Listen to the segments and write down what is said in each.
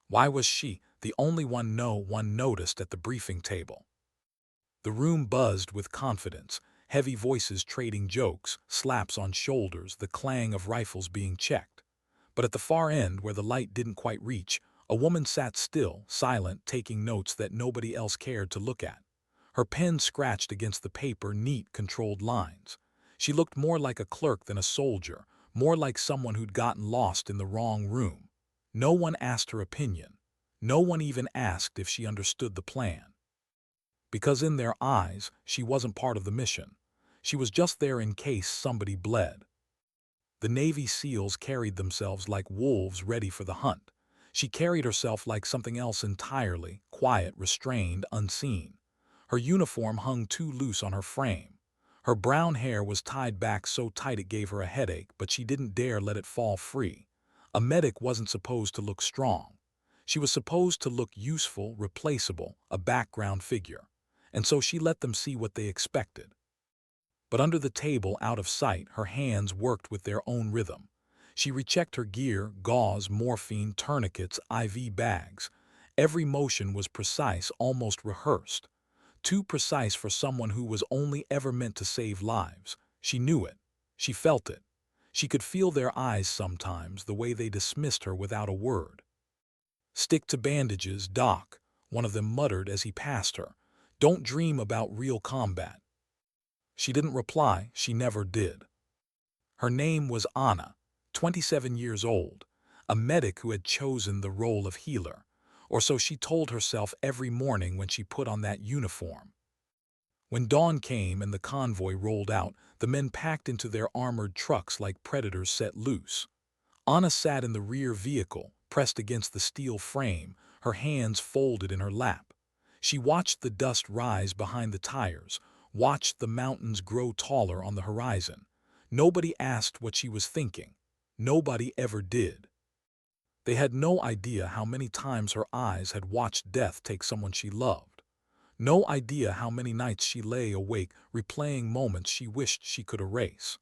Why was she the only one no one noticed at the briefing table? The room buzzed with confidence, heavy voices trading jokes, slaps on shoulders, the clang of rifles being checked. But at the far end, where the light didn't quite reach, a woman sat still, silent, taking notes that nobody else cared to look at. Her pen scratched against the paper, neat, controlled lines. She looked more like a clerk than a soldier, more like someone who'd gotten lost in the wrong room. No one asked her opinion. No one even asked if she understood the plan. Because in their eyes, she wasn't part of the mission. She was just there in case somebody bled. The Navy SEALs carried themselves like wolves ready for the hunt. She carried herself like something else entirely, quiet, restrained, unseen. Her uniform hung too loose on her frame. Her brown hair was tied back so tight it gave her a headache, but she didn't dare let it fall free. A medic wasn't supposed to look strong. She was supposed to look useful, replaceable, a background figure. And so she let them see what they expected. But under the table, out of sight, her hands worked with their own rhythm. She rechecked her gear, gauze, morphine, tourniquets, IV bags. Every motion was precise, almost rehearsed. Too precise for someone who was only ever meant to save lives. She knew it. She felt it. She could feel their eyes sometimes, the way they dismissed her without a word. "Stick to bandages, Doc," one of them muttered as he passed her. "Don't dream about real combat." She didn't reply. She never did. Her name was Anna, 27 years old, a medic who had chosen the role of healer, or so she told herself every morning when she put on that uniform. When dawn came and the convoy rolled out, the men packed into their armored trucks like predators set loose. Anna sat in the rear vehicle, pressed against the steel frame, her hands folded in her lap. She watched the dust rise behind the tires, watched the mountains grow taller on the horizon. Nobody asked what she was thinking. Nobody ever did. They had no idea how many times her eyes had watched death take someone she loved. No idea how many nights she lay awake replaying moments she wished she could erase.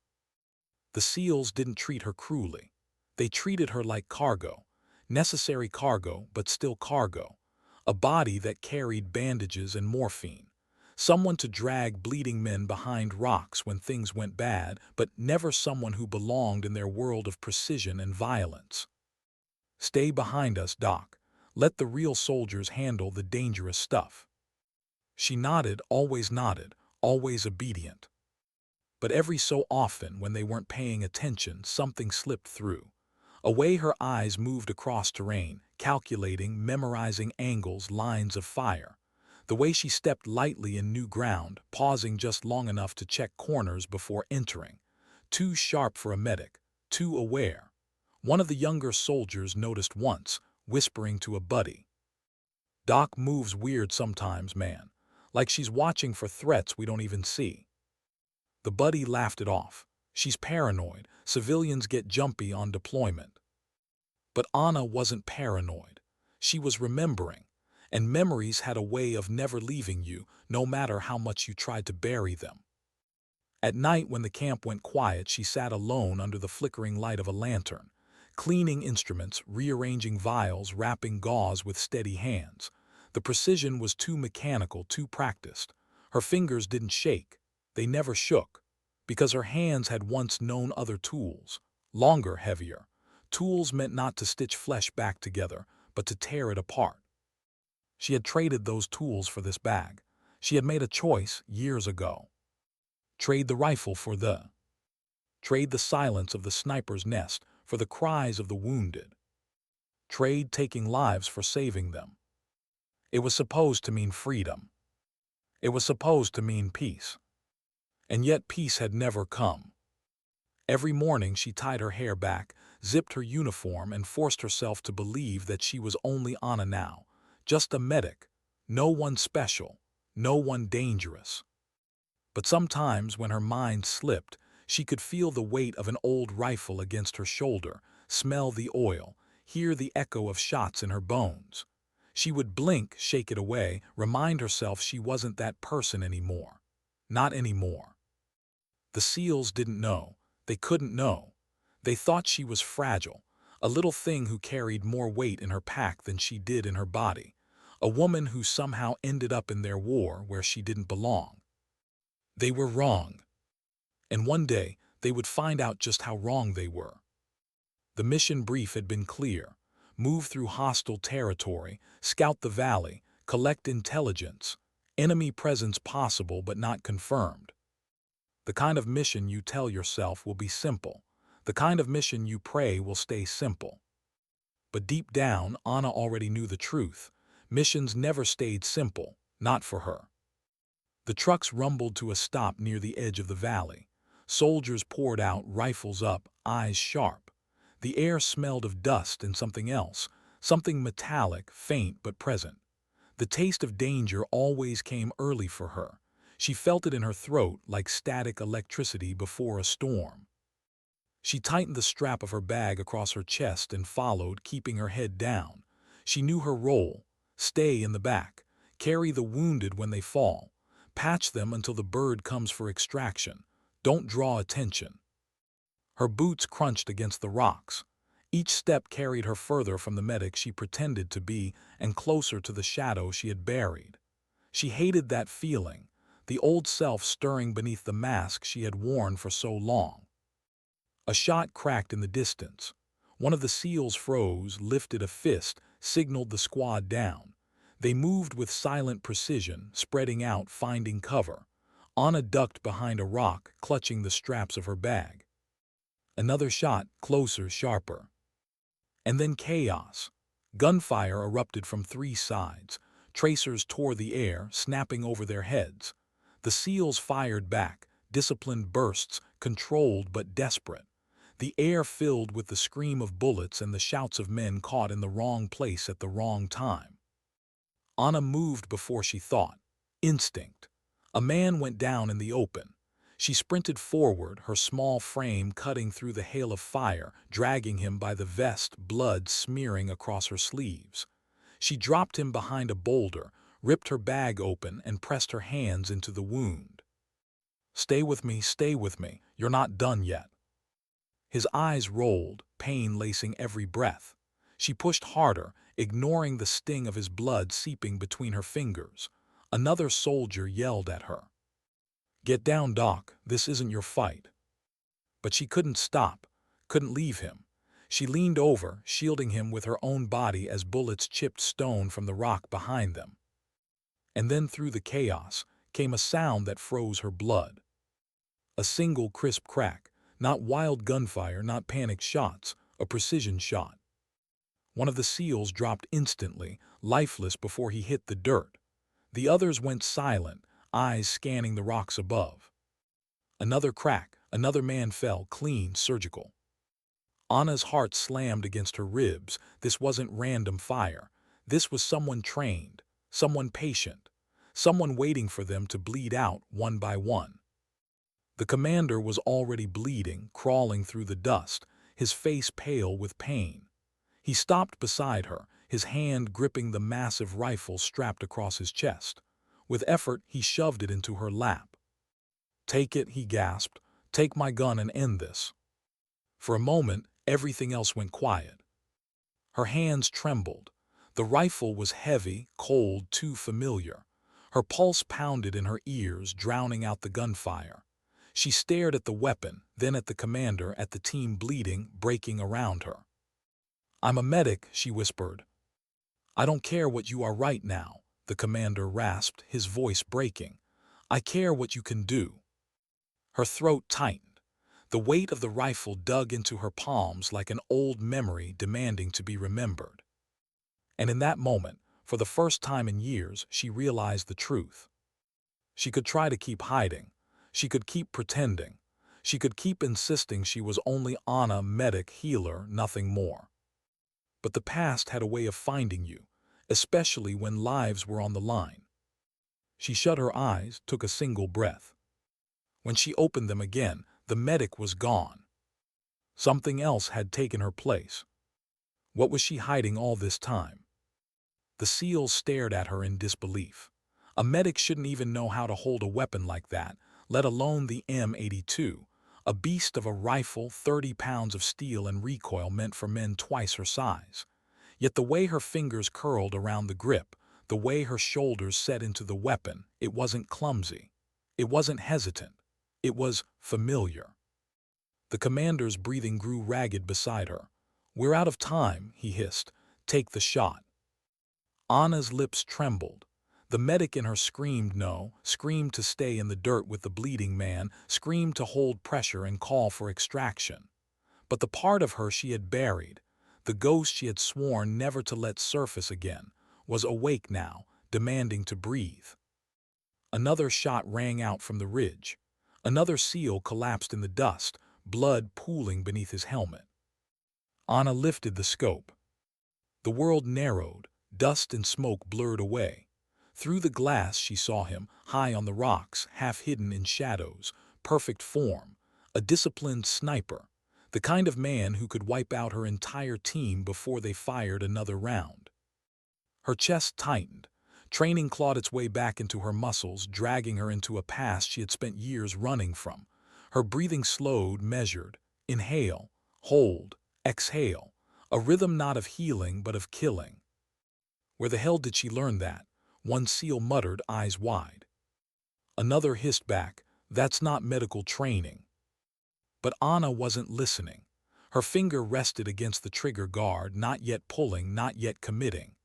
The SEALs didn't treat her cruelly. They treated her like cargo. Necessary cargo, but still cargo. A body that carried bandages and morphine. Someone to drag bleeding men behind rocks when things went bad, but never someone who belonged in their world of precision and violence. "Stay behind us, Doc. Let the real soldiers handle the dangerous stuff." She nodded, always obedient. But every so often, when they weren't paying attention, something slipped through. A way her eyes moved across terrain, calculating, memorizing angles, lines of fire. The way she stepped lightly in new ground, pausing just long enough to check corners before entering. Too sharp for a medic, too aware. One of the younger soldiers noticed once, whispering to a buddy. "Doc moves weird sometimes, man. Like she's watching for threats we don't even see." The buddy laughed it off. "She's paranoid. Civilians get jumpy on deployment." But Anna wasn't paranoid. She was remembering. And memories had a way of never leaving you, no matter how much you tried to bury them. At night, when the camp went quiet, she sat alone under the flickering light of a lantern, cleaning instruments, rearranging vials, wrapping gauze with steady hands. The precision was too mechanical, too practiced. Her fingers didn't shake. They never shook. Because her hands had once known other tools. Longer, heavier. Tools meant not to stitch flesh back together, but to tear it apart. She had traded those tools for this bag. She had made a choice years ago. Trade the rifle for the... Trade the silence of the sniper's nest for the cries of the wounded. Trade taking lives for saving them. It was supposed to mean freedom. It was supposed to mean peace. And yet peace had never come. Every morning she tied her hair back, zipped her uniform, and forced herself to believe that she was only Anna now. Just a medic. No one special. No one dangerous. But sometimes when her mind slipped, she could feel the weight of an old rifle against her shoulder, smell the oil, hear the echo of shots in her bones. She would blink, shake it away, remind herself she wasn't that person anymore. Not anymore. The SEALs didn't know. They couldn't know. They thought she was fragile, A little thing who carried more weight in her pack than she did in her body. A woman who somehow ended up in their war where she didn't belong. They were wrong. And one day, they would find out just how wrong they were. The mission brief had been clear. Move through hostile territory, scout the valley, collect intelligence. Enemy presence possible but not confirmed. The kind of mission you tell yourself will be simple. The kind of mission you pray will stay simple. But deep down, Anna already knew the truth. Missions never stayed simple, not for her. The trucks rumbled to a stop near the edge of the valley. Soldiers poured out, rifles up, eyes sharp. The air smelled of dust and something else, something metallic, faint but present. The taste of danger always came early for her. She felt it in her throat like static electricity before a storm. She tightened the strap of her bag across her chest and followed, keeping her head down. She knew her role: stay in the back, carry the wounded when they fall, patch them until the bird comes for extraction. Don't draw attention. Her boots crunched against the rocks. Each step carried her further from the medic she pretended to be and closer to the shadow she had buried. She hated that feeling, the old self stirring beneath the mask she had worn for so long. A shot cracked in the distance. One of the SEALs froze, lifted a fist, signaled the squad down. They moved with silent precision, spreading out, finding cover. Anna ducked behind a rock, clutching the straps of her bag. Another shot, closer, sharper. And then chaos. Gunfire erupted from 3 sides. Tracers tore the air, snapping over their heads. The SEALs fired back, disciplined bursts, controlled but desperate. The air filled with the scream of bullets and the shouts of men caught in the wrong place at the wrong time. Anna moved before she thought. Instinct. A man went down in the open. She sprinted forward, her small frame cutting through the hail of fire, dragging him by the vest, blood smearing across her sleeves. She dropped him behind a boulder, ripped her bag open, and pressed her hands into the wound. Stay with me, you're not done yet." His eyes rolled, pain lacing every breath. She pushed harder, ignoring the sting of his blood seeping between her fingers. Another soldier yelled at her. "Get down, Doc, this isn't your fight." But she couldn't stop, couldn't leave him. She leaned over, shielding him with her own body as bullets chipped stone from the rock behind them. And then through the chaos came a sound that froze her blood. A single crisp crack, not wild gunfire, not panicked shots, a precision shot. One of the SEALs dropped instantly, lifeless before he hit the dirt. The others went silent, eyes scanning the rocks above. Another crack, another man fell, clean, surgical. Anna's heart slammed against her ribs. This wasn't random fire. This was someone trained, someone patient, someone waiting for them to bleed out one by one. The commander was already bleeding, crawling through the dust, his face pale with pain. He stopped beside her, his hand gripping the massive rifle strapped across his chest. With effort, he shoved it into her lap. "Take it," he gasped. "Take my gun and end this." For a moment, everything else went quiet. Her hands trembled. The rifle was heavy, cold, too familiar. Her pulse pounded in her ears, drowning out the gunfire. She stared at the weapon, then at the commander, at the team bleeding, breaking around her. "I'm a medic," she whispered. "I don't care what you are right now," the commander rasped, his voice breaking. "I care what you can do." Her throat tightened. The weight of the rifle dug into her palms like an old memory demanding to be remembered. And in that moment, for the first time in years, she realized the truth. She could try to keep hiding. She could keep pretending. She could keep insisting she was only Anna, medic, healer, nothing more. But the past had a way of finding you, especially when lives were on the line. She shut her eyes, took a single breath. When she opened them again, the medic was gone. Something else had taken her place. What was she hiding all this time? The SEALs stared at her in disbelief. A medic shouldn't even know how to hold a weapon like that, let alone the M82. A beast of a rifle, 30 pounds of steel and recoil meant for men twice her size. Yet the way her fingers curled around the grip, the way her shoulders set into the weapon, it wasn't clumsy. It wasn't hesitant. It was familiar. The commander's breathing grew ragged beside her. "We're out of time," he hissed. "Take the shot." Anna's lips trembled. The medic in her screamed no, screamed to stay in the dirt with the bleeding man, screamed to hold pressure and call for extraction. But the part of her she had buried, the ghost she had sworn never to let surface again, was awake now, demanding to breathe. Another shot rang out from the ridge. Another SEAL collapsed in the dust, blood pooling beneath his helmet. Anna lifted the scope. The world narrowed, dust and smoke blurred away. Through the glass she saw him, high on the rocks, half hidden in shadows, perfect form, a disciplined sniper, the kind of man who could wipe out her entire team before they fired another round. Her chest tightened. Training clawed its way back into her muscles, dragging her into a past she had spent years running from. Her breathing slowed, measured. Inhale, hold, exhale. A rhythm not of healing but of killing. Where the hell did she learn that? One SEAL muttered, eyes wide. Another hissed back, "That's not medical training." But Anna wasn't listening. Her finger rested against the trigger guard, not yet pulling, not yet committing.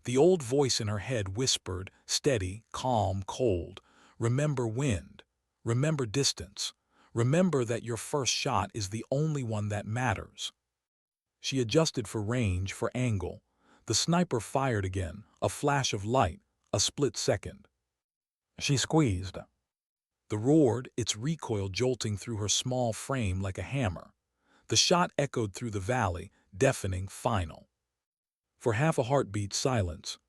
The old voice in her head whispered, steady, calm, cold, "Remember wind. Remember distance. Remember that your first shot is the only one that matters." She adjusted for range, for angle. The sniper fired again, a flash of light, a split second. She squeezed. The roared, its recoil jolting through her small frame like a hammer. The shot echoed through the valley, deafening, final. For half a heartbeat, silence.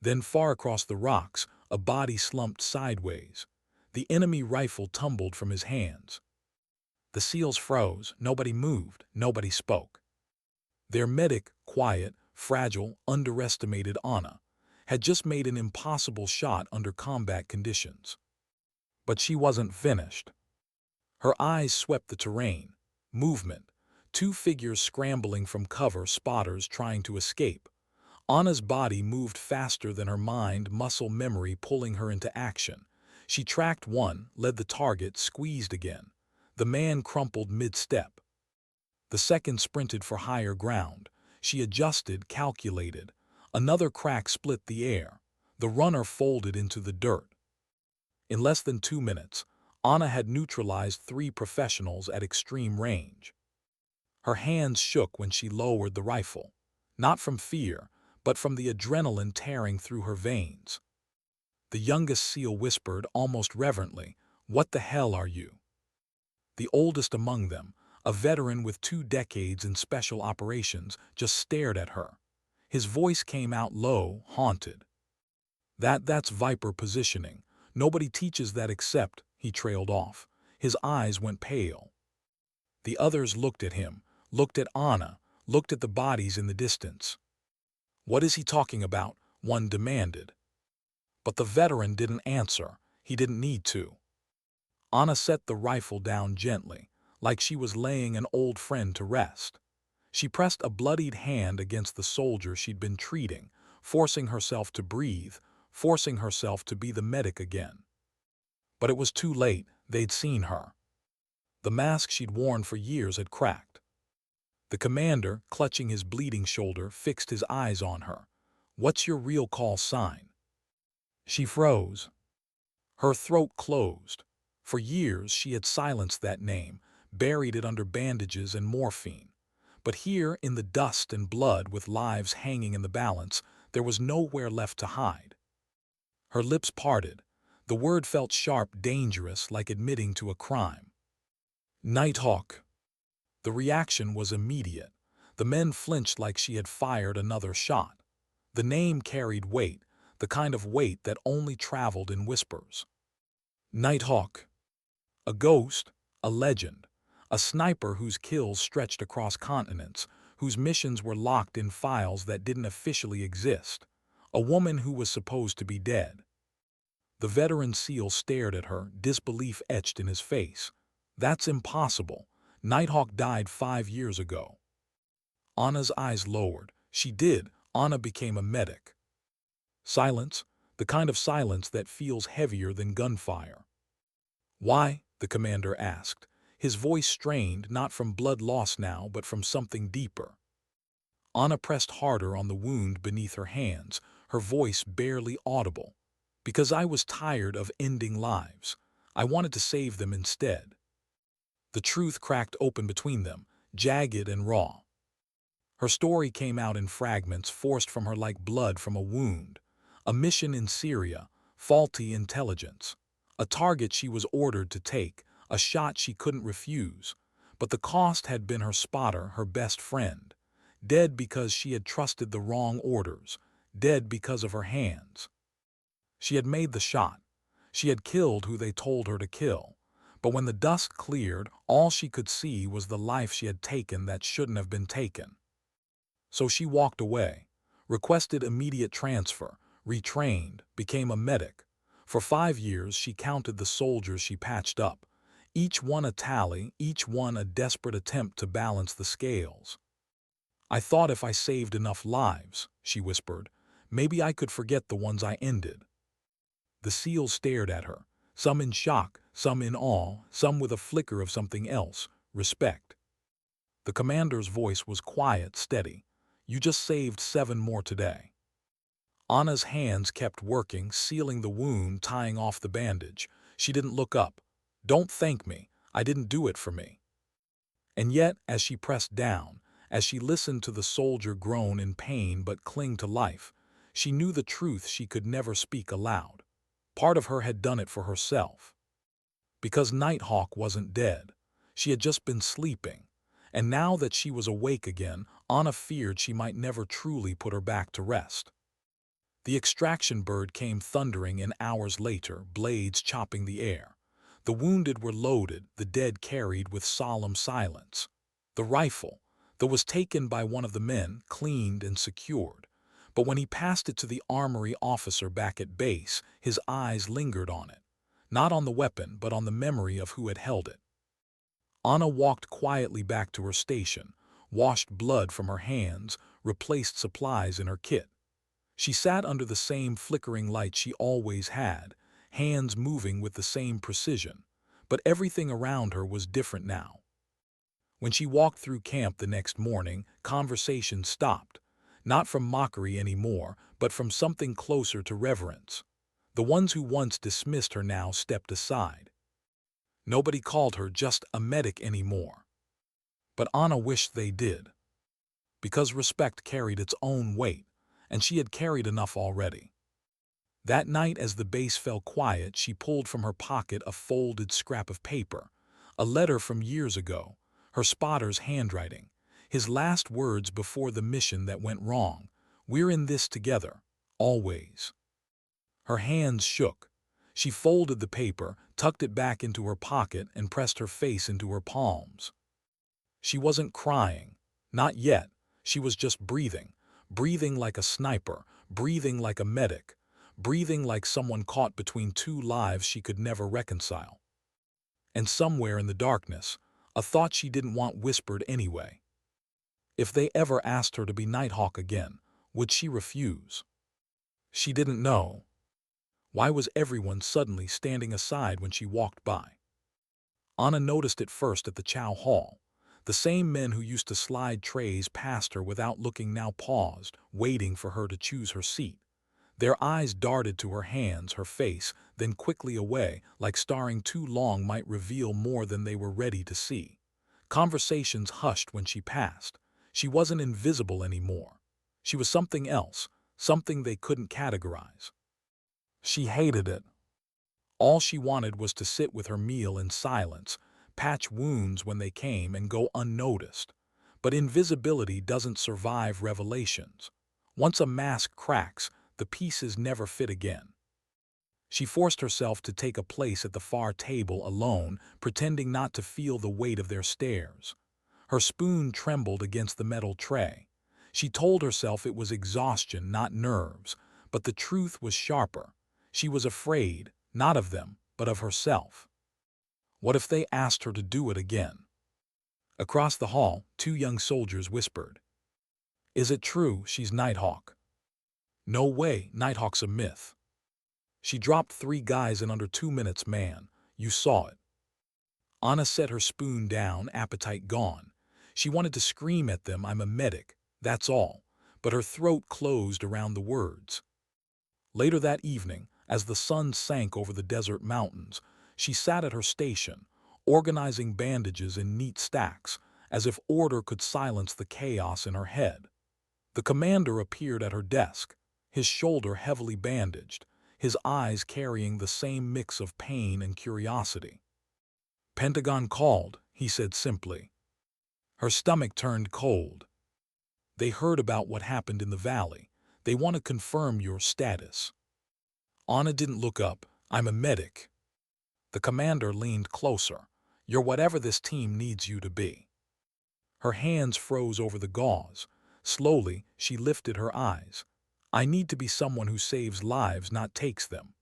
Then far across the rocks, a body slumped sideways. The enemy rifle tumbled from his hands. The SEALs froze, nobody moved, nobody spoke. Their medic, quiet, fragile, underestimated Anna, had just made an impossible shot under combat conditions. But she wasn't finished. Her eyes swept the terrain. Movement. Two figures scrambling from cover, spotters trying to escape. Anna's body moved faster than her mind, muscle memory pulling her into action. She tracked one, led the target, squeezed again. The man crumpled mid-step. The second sprinted for higher ground. She adjusted, calculated. Another crack split the air. The runner folded into the dirt. In less than 2 minutes, Anna had neutralized 3 professionals at extreme range. Her hands shook when she lowered the rifle, not from fear, but from the adrenaline tearing through her veins. The youngest SEAL whispered, almost reverently, "What the hell are you?" The oldest among them, a veteran with 2 decades in special operations, just stared at her. His voice came out low, haunted. That's Viper positioning. Nobody teaches that except," he trailed off. His eyes went pale. The others looked at him, looked at Anna, looked at the bodies in the distance. "What is he talking about?" one demanded. But the veteran didn't answer. He didn't need to. Anna set the rifle down gently, like she was laying an old friend to rest. She pressed a bloodied hand against the soldier she'd been treating, forcing herself to breathe, forcing herself to be the medic again. But it was too late. They'd seen her. The mask she'd worn for years had cracked. The commander, clutching his bleeding shoulder, fixed his eyes on her. "What's your real call sign?" She froze. Her throat closed. For years she had silenced that name, buried it under bandages and morphine. But here, in the dust and blood, with lives hanging in the balance, there was nowhere left to hide. Her lips parted. The word felt sharp, dangerous, like admitting to a crime. "Nighthawk." The reaction was immediate. The men flinched like she had fired another shot. The name carried weight, the kind of weight that only traveled in whispers. Nighthawk. A ghost, a legend, a sniper whose kills stretched across continents, whose missions were locked in files that didn't officially exist. A woman who was supposed to be dead. The veteran SEAL stared at her, disbelief etched in his face. That's impossible. Nighthawk died 5 years ago. Anna's eyes lowered. She did. Anna became a medic. Silence, the kind of silence that feels heavier than gunfire. Why? The commander asked, his voice strained not from blood loss now but from something deeper. Anna pressed harder on the wound beneath her hands, her voice barely audible. Because I was tired of ending lives. I wanted to save them instead. The truth cracked open between them, jagged and raw. Her story came out in fragments forced from her like blood from a wound. A mission in Syria, faulty intelligence. A target she was ordered to take, a shot she couldn't refuse. But the cost had been her spotter, her best friend. Dead because she had trusted the wrong orders. Dead because of her hands. She had made the shot. She had killed who they told her to kill. But when the dust cleared, all she could see was the life she had taken that shouldn't have been taken. So she walked away, requested immediate transfer, retrained, became a medic. For 5 years she counted the soldiers she patched up, each one a tally, each one a desperate attempt to balance the scales. I thought if I saved enough lives, she whispered, maybe I could forget the ones I ended. The SEALs stared at her, some in shock, some in awe, some with a flicker of something else, respect. The commander's voice was quiet, steady. You just saved 7 more today. Anna's hands kept working, sealing the wound, tying off the bandage. She didn't look up. Don't thank me. I didn't do it for me. And yet, as she pressed down, as she listened to the soldier groan in pain but cling to life, she knew the truth she could never speak aloud. Part of her had done it for herself. Because Nighthawk wasn't dead. She had just been sleeping. And now that she was awake again, Anna feared she might never truly put her back to rest. The extraction bird came thundering in hours later, blades chopping the air. The wounded were loaded, the dead carried with solemn silence. The rifle, though was taken by one of the men, cleaned and secured. But when he passed it to the armory officer back at base, his eyes lingered on it. Not on the weapon, but on the memory of who had held it. Anna walked quietly back to her station, washed blood from her hands, replaced supplies in her kit. She sat under the same flickering light she always had, hands moving with the same precision, but everything around her was different now. When she walked through camp the next morning, conversation stopped, not from mockery anymore, but from something closer to reverence. The ones who once dismissed her now stepped aside. Nobody called her just a medic anymore. But Anna wished they did. Because respect carried its own weight, and she had carried enough already. That night as the base fell quiet, she pulled from her pocket a folded scrap of paper, a letter from years ago, her spotter's handwriting, his last words before the mission that went wrong. We're in this together, always. Her hands shook. She folded the paper, tucked it back into her pocket, and pressed her face into her palms. She wasn't crying. Not yet. She was just breathing. Breathing like a sniper. Breathing like a medic. Breathing like someone caught between 2 lives she could never reconcile. And somewhere in the darkness, a thought she didn't want whispered anyway. If they ever asked her to be Nighthawk again, would she refuse? She didn't know. Why was everyone suddenly standing aside when she walked by? Anna noticed it first at the chow hall. The same men who used to slide trays past her without looking now paused, waiting for her to choose her seat. Their eyes darted to her hands, her face, then quickly away, like staring too long might reveal more than they were ready to see. Conversations hushed when she passed. She wasn't invisible anymore. She was something else, something they couldn't categorize. She hated it. All she wanted was to sit with her meal in silence, patch wounds when they came, and go unnoticed. But invisibility doesn't survive revelations. Once a mask cracks, the pieces never fit again. She forced herself to take a place at the far table alone, pretending not to feel the weight of their stares. Her spoon trembled against the metal tray. She told herself it was exhaustion, not nerves, but the truth was sharper. She was afraid, not of them, but of herself. What if they asked her to do it again? Across the hall, two young soldiers whispered. Is it true she's Nighthawk? No way, Nighthawk's a myth. She dropped 3 guys in under 2 minutes, man. You saw it. Anna set her spoon down, appetite gone. She wanted to scream at them, I'm a medic, that's all. But her throat closed around the words. Later that evening, as the sun sank over the desert mountains, she sat at her station, organizing bandages in neat stacks, as if order could silence the chaos in her head. The commander appeared at her desk, his shoulder heavily bandaged, his eyes carrying the same mix of pain and curiosity. Pentagon called, he said simply. Her stomach turned cold. They heard about what happened in the valley. They want to confirm your status. Anna didn't look up. I'm a medic. The commander leaned closer. You're whatever this team needs you to be. Her hands froze over the gauze. Slowly, she lifted her eyes. I need to be someone who saves lives, not takes them.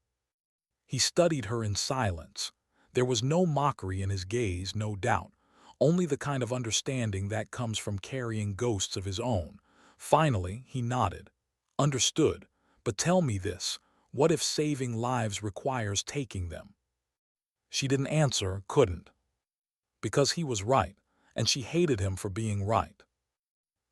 He studied her in silence. There was no mockery in his gaze, no doubt, only the kind of understanding that comes from carrying ghosts of his own. Finally, he nodded. Understood. But tell me this, what if saving lives requires taking them? She didn't answer, couldn't. Because he was right, and she hated him for being right.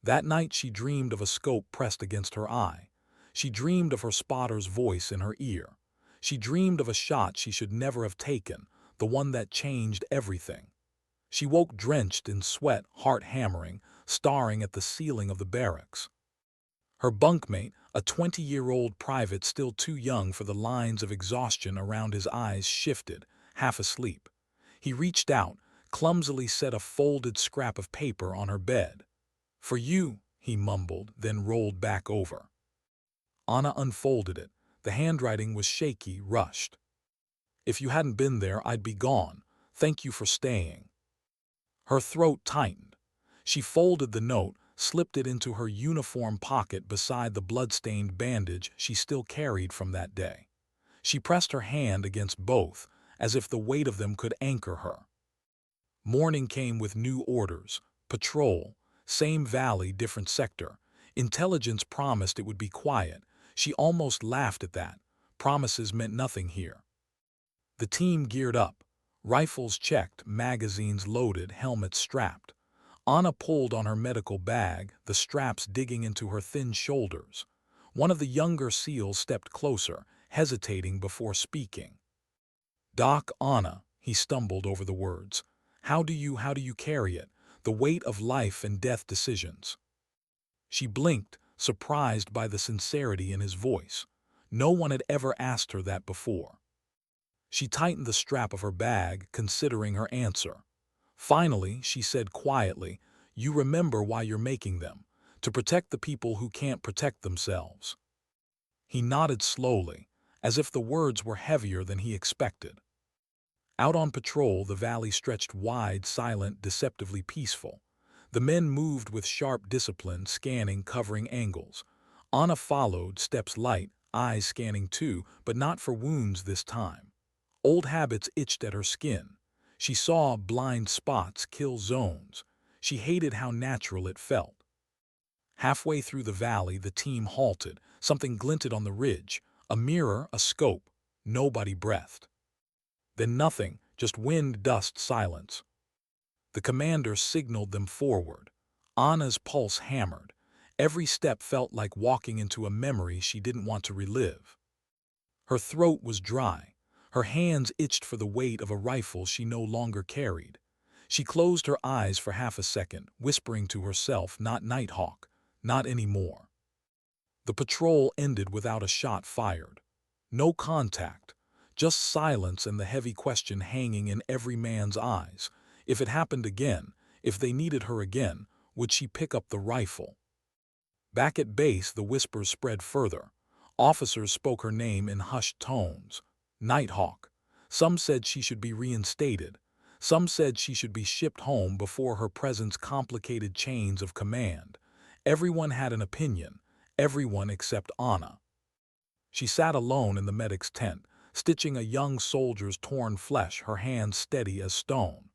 That night she dreamed of a scope pressed against her eye. She dreamed of her spotter's voice in her ear. She dreamed of a shot she should never have taken, the one that changed everything. She woke drenched in sweat, heart hammering, staring at the ceiling of the barracks. Her bunkmate, a 20-year-old private still too young for the lines of exhaustion around his eyes, shifted, half asleep. He reached out, clumsily set a folded scrap of paper on her bed. For you, he mumbled, then rolled back over. Anna unfolded it. The handwriting was shaky, rushed. If you hadn't been there, I'd be gone. Thank you for staying. Her throat tightened. She folded the note, slipped it into her uniform pocket beside the blood-stained bandage she still carried from that day. She pressed her hand against both, as if the weight of them could anchor her. Morning came with new orders. Patrol. Same valley, different sector. Intelligence promised it would be quiet. She almost laughed at that. Promises meant nothing here. The team geared up. Rifles checked, magazines loaded, helmets strapped. Anna pulled on her medical bag, the straps digging into her thin shoulders. One of the younger SEALs stepped closer, hesitating before speaking. Doc, Anna, he stumbled over the words. How do you carry it? The weight of life and death decisions. She blinked, surprised by the sincerity in his voice. No one had ever asked her that before. She tightened the strap of her bag, considering her answer. Finally, she said quietly, you remember why you're making them, to protect the people who can't protect themselves. He nodded slowly, as if the words were heavier than he expected. Out on patrol, the valley stretched wide, silent, deceptively peaceful. The men moved with sharp discipline, scanning, covering angles. Anna followed, steps light, eyes scanning too, but not for wounds this time. Old habits itched at her skin. She saw blind spots, kill zones. She hated how natural it felt. Halfway through the valley, the team halted. Something glinted on the ridge. A mirror, a scope. Nobody breathed. Then nothing, just wind, dust, silence. The commander signaled them forward. Anna's pulse hammered. Every step felt like walking into a memory she didn't want to relive. Her throat was dry. Her hands itched for the weight of a rifle she no longer carried. She closed her eyes for half a second, whispering to herself, not Nighthawk, not anymore. The patrol ended without a shot fired. No contact. Just silence and the heavy question hanging in every man's eyes. If it happened again, if they needed her again, would she pick up the rifle? Back at base, the whispers spread further. Officers spoke her name in hushed tones. Nighthawk. Some said she should be reinstated. Some said she should be shipped home before her presence complicated chains of command. Everyone had an opinion. Everyone except Anna. She sat alone in the medic's tent, stitching a young soldier's torn flesh, her hands steady as stone.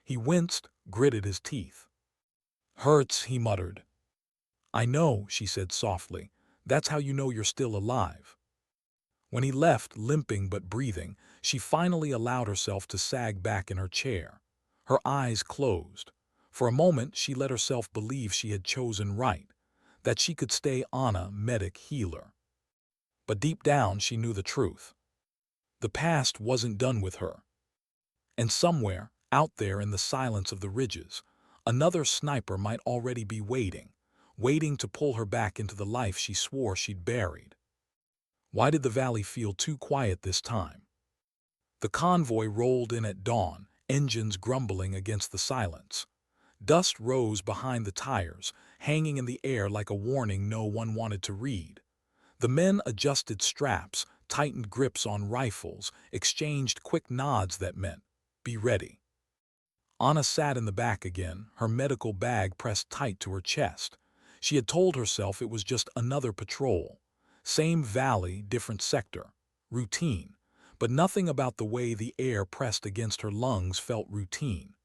He winced, gritted his teeth. "Hurts," he muttered. "I know," she said softly. "That's how you know you're still alive." When he left, limping but breathing, she finally allowed herself to sag back in her chair. Her eyes closed. For a moment, she let herself believe she had chosen right, that she could stay Anna, medic, healer. But deep down, she knew the truth. The past wasn't done with her. And somewhere, out there in the silence of the ridges, another sniper might already be waiting to pull her back into the life she swore she'd buried. Why did the valley feel too quiet this time? The convoy rolled in at dawn, engines grumbling against the silence. Dust rose behind the tires, hanging in the air like a warning no one wanted to read. The men adjusted straps, tightened grips on rifles, exchanged quick nods that meant, "Be ready." Anna sat in the back again, her medical bag pressed tight to her chest. She had told herself it was just another patrol. Same valley, different sector. Routine. But nothing about the way the air pressed against her lungs felt routine.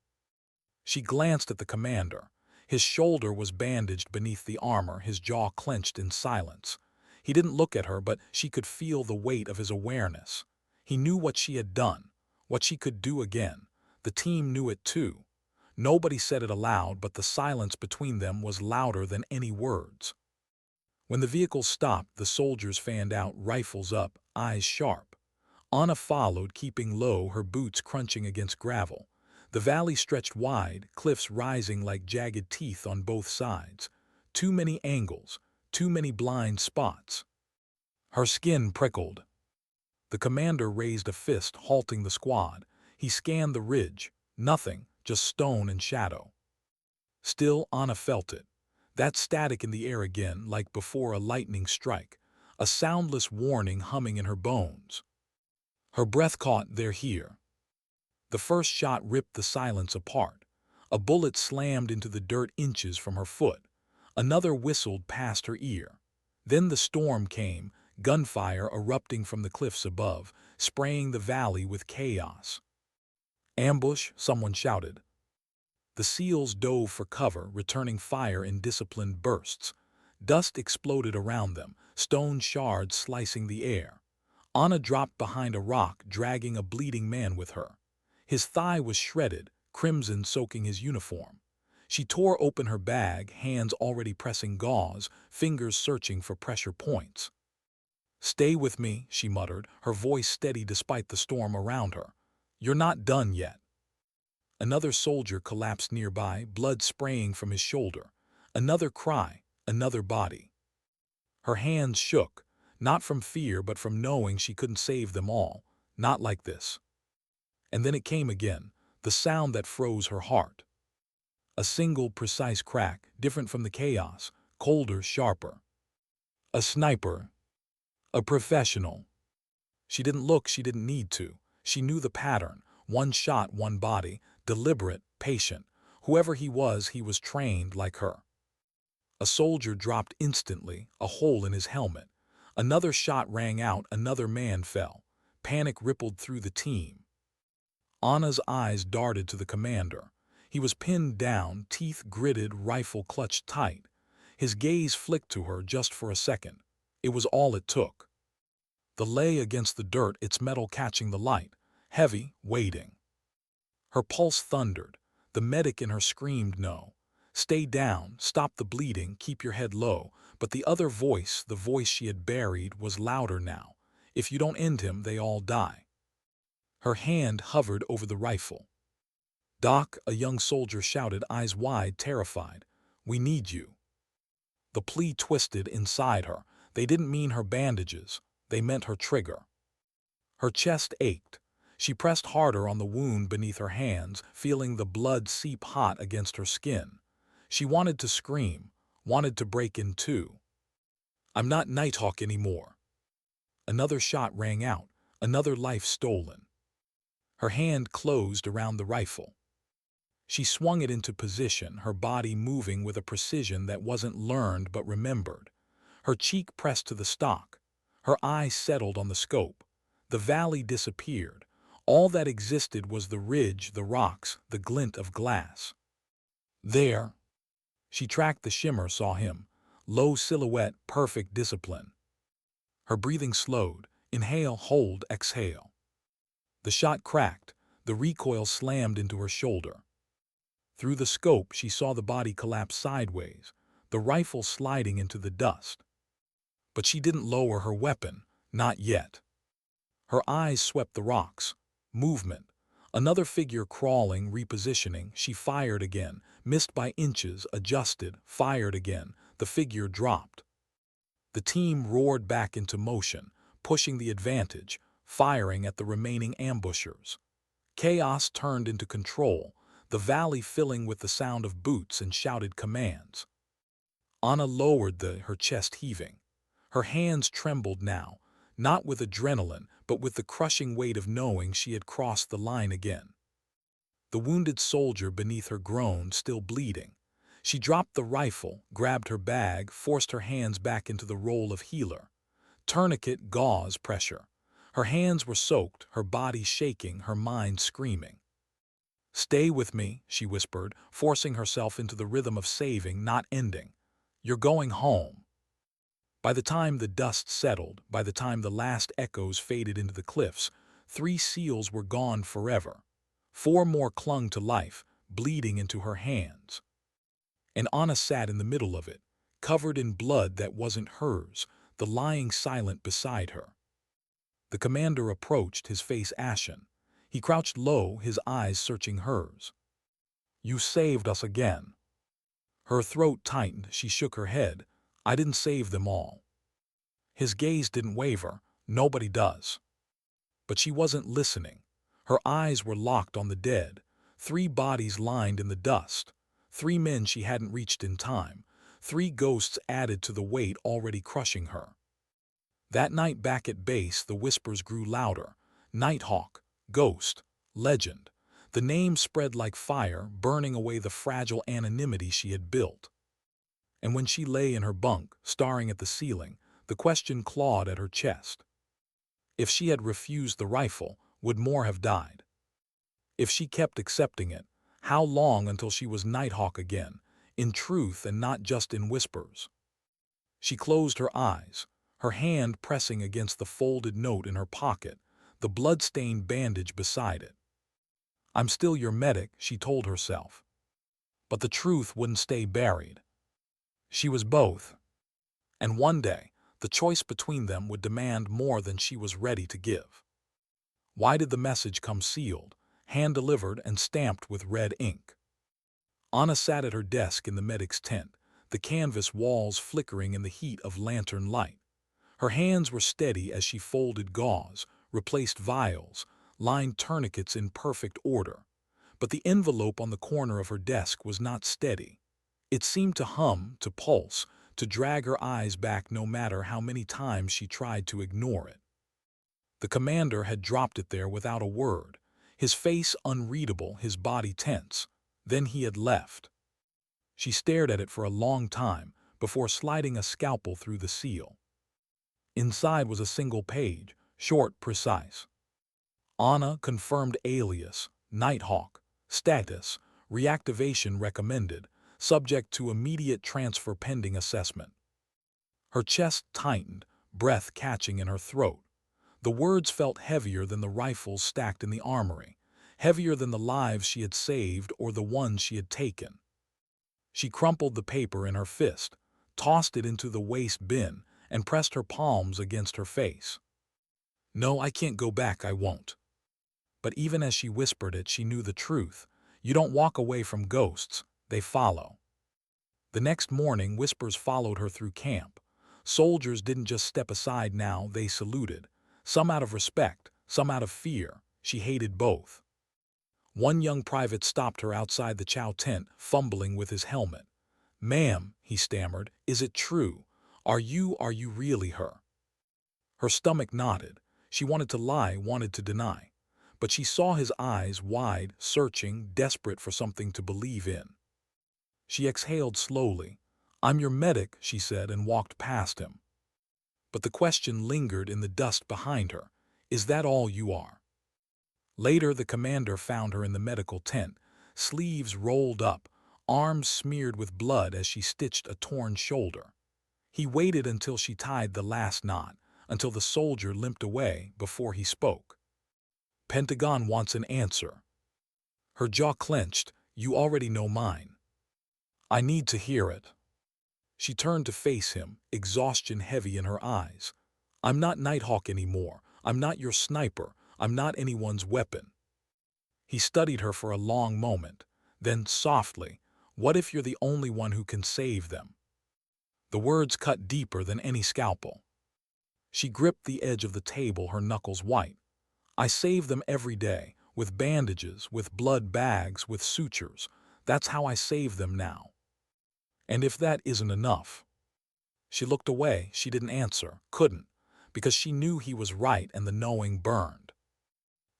She glanced at the commander. His shoulder was bandaged beneath the armor, his jaw clenched in silence. He didn't look at her, but she could feel the weight of his awareness. He knew what she had done, what she could do again. The team knew it too. Nobody said it aloud, but the silence between them was louder than any words. When the vehicle stopped, the soldiers fanned out, rifles up, eyes sharp. Anna followed, keeping low, her boots crunching against gravel. The valley stretched wide, cliffs rising like jagged teeth on both sides. Too many angles, too many blind spots. Her skin prickled. The commander raised a fist, halting the squad. He scanned the ridge. Nothing, just stone and shadow. Still, Anna felt it. That static in the air again, like before a lightning strike. A soundless warning humming in her bones. Her breath caught, "They're here." The first shot ripped the silence apart. A bullet slammed into the dirt inches from her foot. Another whistled past her ear. Then the storm came, gunfire erupting from the cliffs above, spraying the valley with chaos. "Ambush," someone shouted. The SEALs dove for cover, returning fire in disciplined bursts. Dust exploded around them, stone shards slicing the air. Anna dropped behind a rock, dragging a bleeding man with her. His thigh was shredded, crimson soaking his uniform. She tore open her bag, hands already pressing gauze, fingers searching for pressure points. "Stay with me," she muttered, her voice steady despite the storm around her. "You're not done yet." Another soldier collapsed nearby, blood spraying from his shoulder. Another cry, another body. Her hands shook, not from fear but from knowing she couldn't save them all, not like this. And then it came again, the sound that froze her heart. A single precise crack, different from the chaos, colder, sharper. A sniper. A professional. She didn't look, she didn't need to. She knew the pattern. One shot, one body, deliberate, patient. Whoever he was trained like her. A soldier dropped instantly, a hole in his helmet. Another shot rang out, another man fell. Panic rippled through the team. Anna's eyes darted to the commander. He was pinned down, teeth gritted, rifle clutched tight. His gaze flicked to her just for a second. It was all it took. The lay against the dirt, its metal catching the light. Heavy, waiting. Her pulse thundered. The medic in her screamed no. "Stay down, stop the bleeding, keep your head low." But the other voice, the voice she had buried, was louder now. "If you don't end him, they all die." Her hand hovered over the rifle. "Doc," a young soldier shouted, eyes wide, terrified. "We need you." The plea twisted inside her. They didn't mean her bandages. They meant her trigger. Her chest ached. She pressed harder on the wound beneath her hands, feeling the blood seep hot against her skin. She wanted to scream, wanted to break in two. "I'm not Nighthawk anymore." Another shot rang out, another life stolen. Her hand closed around the rifle. She swung it into position, her body moving with a precision that wasn't learned but remembered. Her cheek pressed to the stock. Her eye settled on the scope. The valley disappeared. All that existed was the ridge, the rocks, the glint of glass. There, she tracked the shimmer, saw him. Low silhouette, perfect discipline. Her breathing slowed. Inhale, hold, exhale. The shot cracked. The recoil slammed into her shoulder. Through the scope, she saw the body collapse sideways, the rifle sliding into the dust. But she didn't lower her weapon, not yet. Her eyes swept the rocks. Movement. Another figure crawling, repositioning. She fired again, missed by inches, adjusted, fired again. The figure dropped. The team roared back into motion, pushing the advantage, firing at the remaining ambushers. Chaos turned into control, the valley filling with the sound of boots and shouted commands. Anna lowered her chest heaving. Her hands trembled now, not with adrenaline, but with the crushing weight of knowing she had crossed the line again. The wounded soldier beneath her groaned, still bleeding. She dropped the rifle, grabbed her bag, forced her hands back into the role of healer. Tourniquet, gauze, pressure. Her hands were soaked, her body shaking, her mind screaming. "Stay with me," she whispered, forcing herself into the rhythm of saving, not ending. "You're going home." By the time the dust settled, by the time the last echoes faded into the cliffs, 3 seals were gone forever. 4 more clung to life, bleeding into her hands. And Anna sat in the middle of it, covered in blood that wasn't hers, the lying silent beside her. The commander approached, his face ashen. He crouched low, his eyes searching hers. "You saved us again." Her throat tightened, she shook her head. "I didn't save them all." His gaze didn't waver. Nobody does. But she wasn't listening. Her eyes were locked on the dead. 3 bodies lined in the dust. 3 men she hadn't reached in time. 3 ghosts added to the weight already crushing her. That night back at base, the whispers grew louder. Nighthawk, ghost, legend. The name spread like fire, burning away the fragile anonymity she had built. And when she lay in her bunk, staring at the ceiling, the question clawed at her chest. If she had refused the rifle, would more have died? If she kept accepting it, how long until she was Nighthawk again, in truth and not just in whispers? She closed her eyes, her hand pressing against the folded note in her pocket, the blood-stained bandage beside it. "I'm still your medic," she told herself. But the truth wouldn't stay buried. She was both. And one day, the choice between them would demand more than she was ready to give. Why did the message come sealed, hand-delivered and stamped with red ink? Anna sat at her desk in the medic's tent, the canvas walls flickering in the heat of lantern light. Her hands were steady as she folded gauze, replaced vials, lined tourniquets in perfect order. But the envelope on the corner of her desk was not steady. It seemed to hum, to pulse, to drag her eyes back no matter how many times she tried to ignore it. The commander had dropped it there without a word, his face unreadable, his body tense. Then he had left. She stared at it for a long time before sliding a scalpel through the seal. Inside was a single page, short, precise. Anna confirmed alias, Nighthawk, status, reactivation recommended, subject to immediate transfer pending assessment. Her chest tightened, breath catching in her throat. The words felt heavier than the rifles stacked in the armory, heavier than the lives she had saved or the ones she had taken. She crumpled the paper in her fist, tossed it into the waste bin, and pressed her palms against her face. "No, I can't go back, I won't." But even as she whispered it, she knew the truth. You don't walk away from ghosts, they follow. The next morning, whispers followed her through camp. Soldiers didn't just step aside now, they saluted. Some out of respect, some out of fear. She hated both. One young private stopped her outside the chow tent, fumbling with his helmet. "Ma'am," he stammered, "is it true? Are you really her?" Her stomach knotted. She wanted to lie, wanted to deny. But she saw his eyes wide, searching, desperate for something to believe in. She exhaled slowly. "I'm your medic," she said, and walked past him. But the question lingered in the dust behind her. Is that all you are?" Later, the commander found her in the medical tent, sleeves rolled up, arms smeared with blood as she stitched a torn shoulder. He waited until she tied the last knot, until the soldier limped away before he spoke. "Pentagon wants an answer." Her jaw clenched. "You already know mine." "I need to hear it." She turned to face him, exhaustion heavy in her eyes. "I'm not Nighthawk anymore. I'm not your sniper. I'm not anyone's weapon." He studied her for a long moment. Then, softly, "What if you're the only one who can save them?" The words cut deeper than any scalpel. She gripped the edge of the table, her knuckles white. "I save them every day, with bandages, with blood bags, with sutures. That's how I save them now. And if that isn't enough—" She looked away. She didn't answer, couldn't, because she knew he was right and the knowing burned.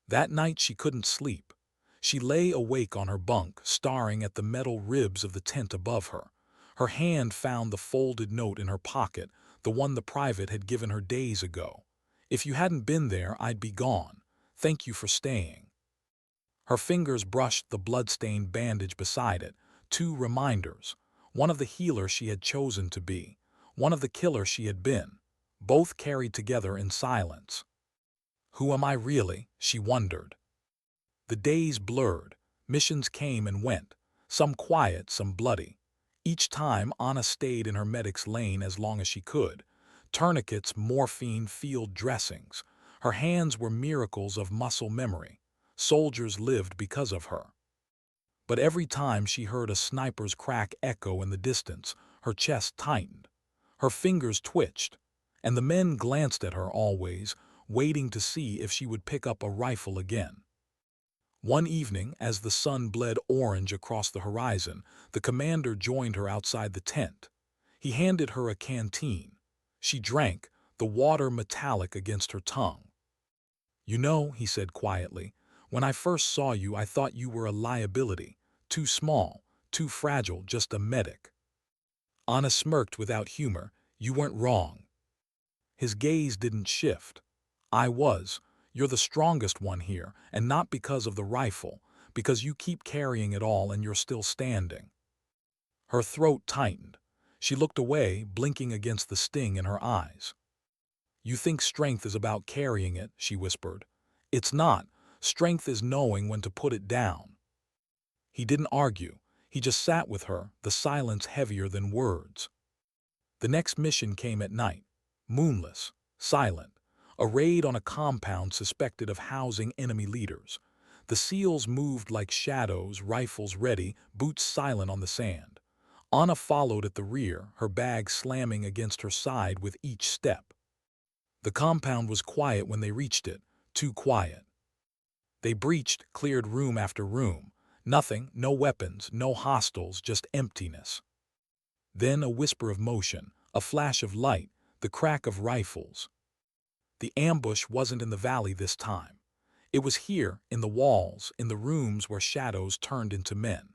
That night she couldn't sleep. She lay awake on her bunk, staring at the metal ribs of the tent above her. Her hand found the folded note in her pocket, the one the private had given her days ago. "If you hadn't been there, I'd be gone. Thank you for staying." Her fingers brushed the blood-stained bandage beside it, two reminders, one of the healer she had chosen to be, one of the killer she had been, both carried together in silence. Who am I really? She wondered. The days blurred. Missions came and went, some quiet, some bloody. Each time, Anna stayed in her medic's lane as long as she could. Tourniquets, morphine, field dressings. Her hands were miracles of muscle memory. Soldiers lived because of her. But every time she heard a sniper's crack echo in the distance, her chest tightened. Her fingers twitched, and the men glanced at her always, waiting to see if she would pick up a rifle again. One evening, as the sun bled orange across the horizon, the commander joined her outside the tent. He handed her a canteen. She drank, the water metallic against her tongue. "You know," he said quietly, "when I first saw you, I thought you were a liability, too small, too fragile, just a medic." Anna smirked without humor. "You weren't wrong." His gaze didn't shift. "I was. You're the strongest one here, and not because of the rifle, because you keep carrying it all and you're still standing." Her throat tightened. She looked away, blinking against the sting in her eyes. "You think strength is about carrying it," she whispered. "It's not. Strength is knowing when to put it down." He didn't argue. He just sat with her, the silence heavier than words. The next mission came at night, moonless, silent. A raid on a compound suspected of housing enemy leaders. The SEALs moved like shadows, rifles ready, boots silent on the sand. Anna followed at the rear, her bag slamming against her side with each step. The compound was quiet when they reached it, too quiet. They breached, cleared room after room. Nothing, no weapons, no hostiles, just emptiness. Then a whisper of motion, a flash of light, the crack of rifles. The ambush wasn't in the valley this time. It was here, in the walls, in the rooms where shadows turned into men.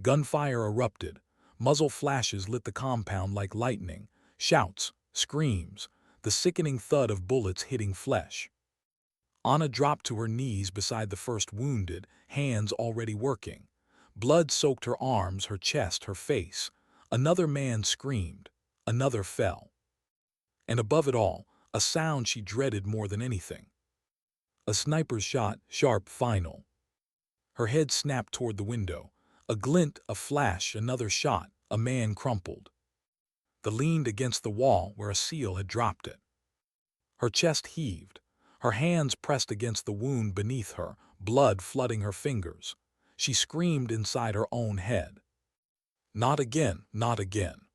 Gunfire erupted. Muzzle flashes lit the compound like lightning. Shouts, screams, the sickening thud of bullets hitting flesh. Anna dropped to her knees beside the first wounded, hands already working. Blood soaked her arms, her chest, her face. Another man screamed. Another fell. And above it all, a sound she dreaded more than anything. A sniper's shot, sharp, final. Her head snapped toward the window. A glint, a flash, another shot, a man crumpled. They leaned against the wall where a SEAL had dropped it. Her chest heaved. Her hands pressed against the wound beneath her, blood flooding her fingers. She screamed inside her own head. Not again, not again.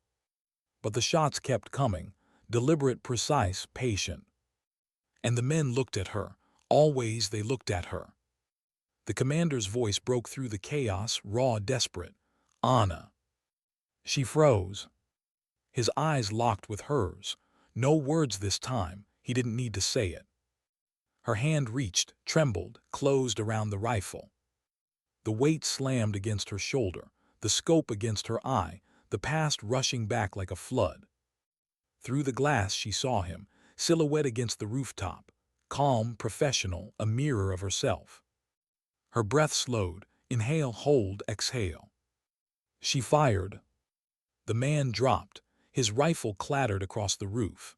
But the shots kept coming, deliberate, precise, patient. And the men looked at her. Always they looked at her. The commander's voice broke through the chaos, raw, desperate. "Anna." She froze. His eyes locked with hers. No words this time. He didn't need to say it. Her hand reached, trembled, closed around the rifle. The weight slammed against her shoulder, the scope against her eye, the past rushing back like a flood. Through the glass she saw him, silhouette against the rooftop, calm, professional, a mirror of herself. Her breath slowed. Inhale, hold, exhale. She fired. The man dropped. His rifle clattered across the roof.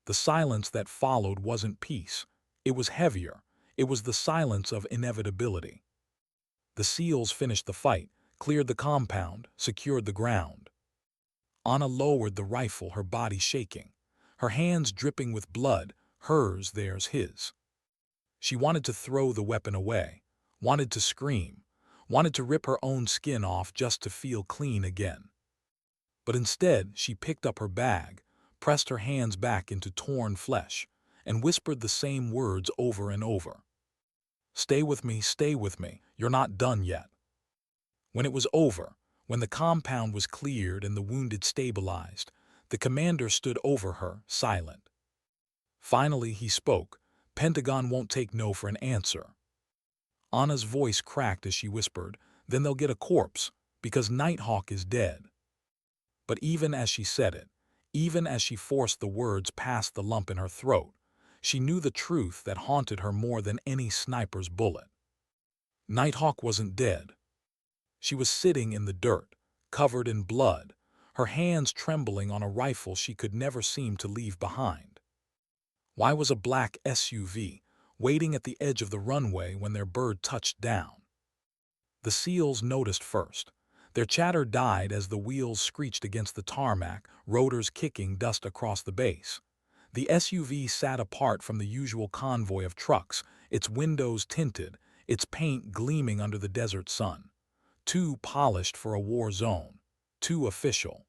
The silence that followed wasn't peace. It was heavier. It was the silence of inevitability. The SEALs finished the fight, cleared the compound, secured the ground. Anna lowered the rifle, her body shaking, her hands dripping with blood, hers, theirs, his. She wanted to throw the weapon away, wanted to scream, wanted to rip her own skin off just to feel clean again. But instead, she picked up her bag, pressed her hands back into torn flesh, and whispered the same words over and over. Stay with me, you're not done yet. When it was over, when the compound was cleared and the wounded stabilized, the commander stood over her, silent. Finally, he spoke. Pentagon won't take no for an answer. Anna's voice cracked as she whispered, then they'll get a corpse, because Nighthawk is dead. But even as she said it, even as she forced the words past the lump in her throat, she knew the truth that haunted her more than any sniper's bullet. Nighthawk wasn't dead. She was sitting in the dirt, covered in blood, her hands trembling on a rifle she could never seem to leave behind. Why was a black SUV waiting at the edge of the runway when their bird touched down? The SEALs noticed first. Their chatter died as the wheels screeched against the tarmac, rotors kicking dust across the base. The SUV sat apart from the usual convoy of trucks, its windows tinted, its paint gleaming under the desert sun. Too polished for a war zone, too official.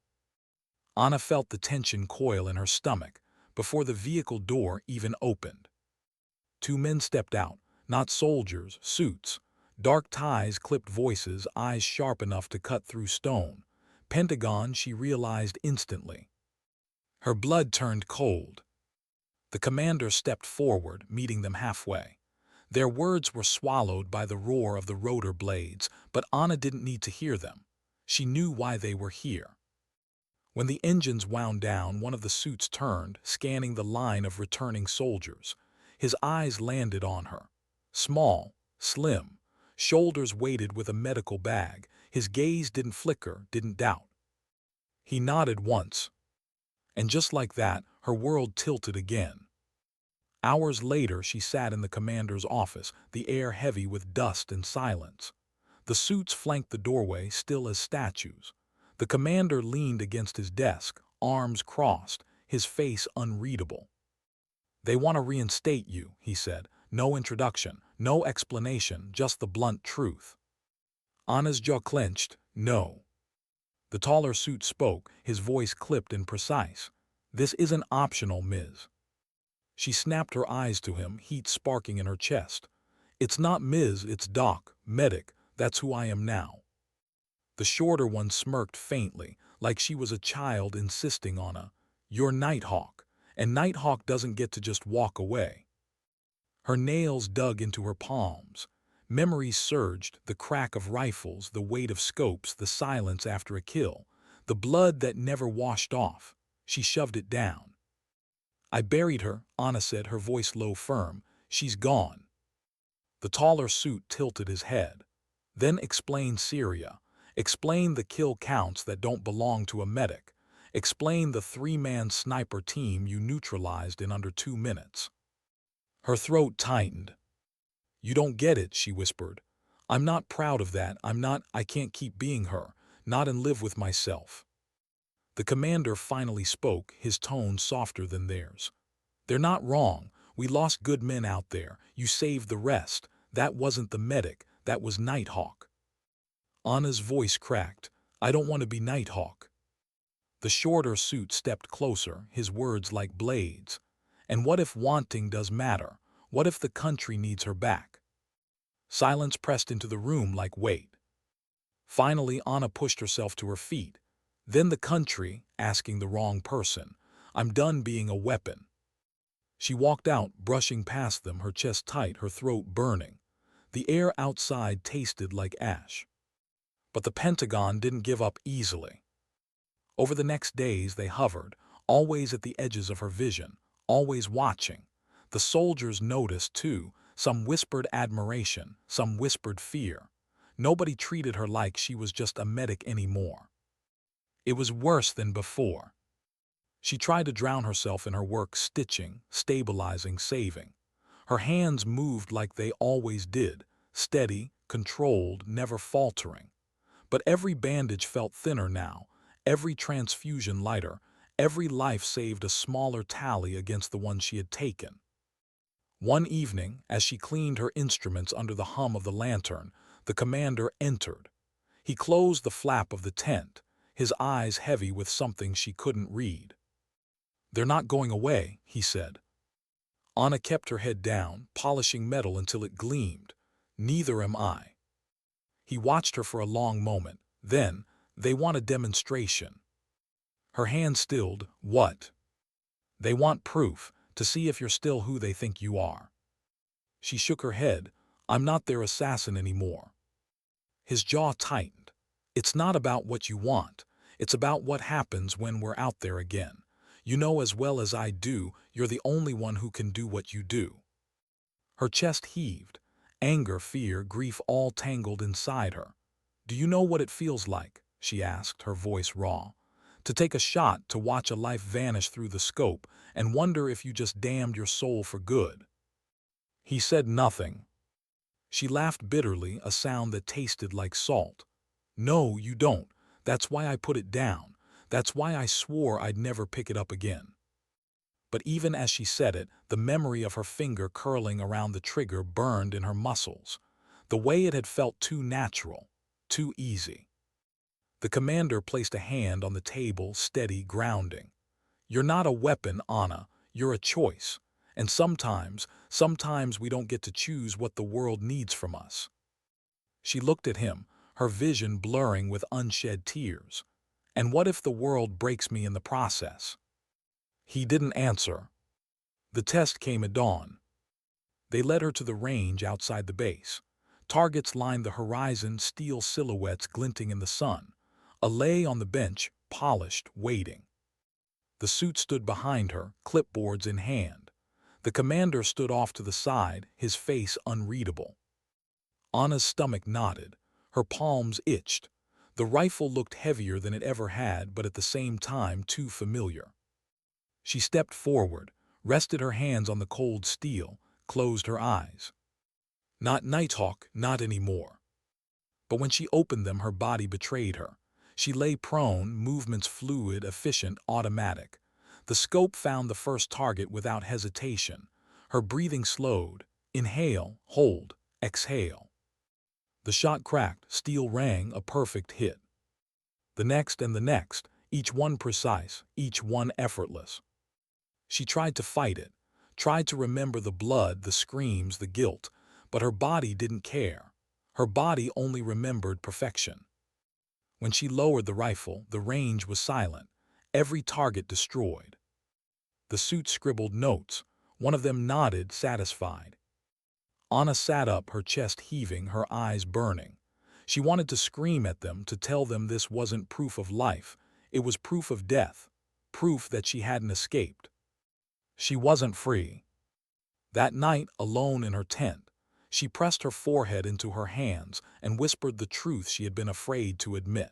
Anna felt the tension coil in her stomach before the vehicle door even opened. Two men stepped out, not soldiers, suits. Dark ties, clipped voices, eyes sharp enough to cut through stone. Pentagon, she realized instantly. Her blood turned cold. The commander stepped forward, meeting them halfway. Their words were swallowed by the roar of the rotor blades, but Anna didn't need to hear them. She knew why they were here. When the engines wound down, one of the suits turned, scanning the line of returning soldiers. His eyes landed on her. Small, slim, shoulders weighted with a medical bag. His gaze didn't flicker, didn't doubt. He nodded once. And just like that, her world tilted again. Hours later, she sat in the commander's office, the air heavy with dust and silence. The suits flanked the doorway, still as statues. The commander leaned against his desk, arms crossed, his face unreadable. They want to reinstate you, he said. No introduction, no explanation, just the blunt truth. Anna's jaw clenched. No. The taller suit spoke, his voice clipped and precise. This isn't optional, Ms. She snapped her eyes to him, heat sparking in her chest. It's not Ms., it's Doc, medic, that's who I am now. The shorter one smirked faintly, like she was a child insisting on "You're Nighthawk, and Nighthawk doesn't get to just walk away." Her nails dug into her palms. Memories surged, the crack of rifles, the weight of scopes, the silence after a kill, the blood that never washed off. She shoved it down. I buried her, Anna said, her voice low, firm. She's gone. The taller suit tilted his head. Then explain Syria. Explain the kill counts that don't belong to a medic. Explain the three-man sniper team you neutralized in under 2 minutes. Her throat tightened. You don't get it, she whispered. I'm not proud of that. I can't keep being her, not and live with myself. The commander finally spoke, his tone softer than theirs. They're not wrong. We lost good men out there. You saved the rest. That wasn't the medic. That was Nighthawk. Anna's voice cracked. I don't want to be Nighthawk. The shorter suit stepped closer, his words like blades. And what if wanting does matter? What if the country needs her back? Silence pressed into the room like weight. Finally, Anna pushed herself to her feet. Then the country, asking the wrong person. I'm done being a weapon. She walked out, brushing past them, her chest tight, her throat burning. The air outside tasted like ash. But the Pentagon didn't give up easily. Over the next days they hovered, always at the edges of her vision, always watching. The soldiers noticed, too. Some whispered admiration, some whispered fear. Nobody treated her like she was just a medic anymore. It was worse than before. She tried to drown herself in her work, stitching, stabilizing, saving. Her hands moved like they always did, steady, controlled, never faltering. But every bandage felt thinner now, every transfusion lighter, every life saved a smaller tally against the one she had taken. One evening, as she cleaned her instruments under the hum of the lantern, the commander entered. He closed the flap of the tent, his eyes heavy with something she couldn't read. "They're not going away," he said. Anna kept her head down, polishing metal until it gleamed. "Neither am I." He watched her for a long moment. Then, "They want a demonstration." Her hand stilled. "What?" "They want proof, to see if you're still who they think you are." She shook her head. "I'm not their assassin anymore." His jaw tightened. "It's not about what you want. It's about what happens when we're out there again. You know as well as I do, you're the only one who can do what you do." Her chest heaved. Anger, fear, grief all tangled inside her. "Do you know what it feels like?" she asked, her voice raw. "To take a shot, to watch a life vanish through the scope, and wonder if you just damned your soul for good." He said nothing. She laughed bitterly, a sound that tasted like salt. "No, you don't. That's why I put it down. That's why I swore I'd never pick it up again." But even as she said it, the memory of her finger curling around the trigger burned in her muscles. The way it had felt too natural, too easy. The commander placed a hand on the table, steady, grounding. "You're not a weapon, Anna. You're a choice. And sometimes we don't get to choose what the world needs from us." She looked at him, her vision blurring with unshed tears. "And what if the world breaks me in the process?" He didn't answer. The test came at dawn. They led her to the range outside the base. Targets lined the horizon, steel silhouettes glinting in the sun. A lay on the bench, polished, waiting. The suit stood behind her, clipboards in hand. The commander stood off to the side, his face unreadable. Anna's stomach knotted. Her palms itched. The rifle looked heavier than it ever had, but at the same time too familiar. She stepped forward, rested her hands on the cold steel, closed her eyes. Not Nighthawk, not anymore. But when she opened them, her body betrayed her. She lay prone, movements fluid, efficient, automatic. The scope found the first target without hesitation. Her breathing slowed. Inhale, hold, exhale. The shot cracked, steel rang, a perfect hit. The next and the next, each one precise, each one effortless. She tried to fight it, tried to remember the blood, the screams, the guilt, but her body didn't care. Her body only remembered perfection. When she lowered the rifle, the range was silent, every target destroyed. The suit scribbled notes. One of them nodded, satisfied. Anna sat up, her chest heaving, her eyes burning. She wanted to scream at them, to tell them this wasn't proof of life, it was proof of death, proof that she hadn't escaped. She wasn't free. That night, alone in her tent, she pressed her forehead into her hands and whispered the truth she had been afraid to admit.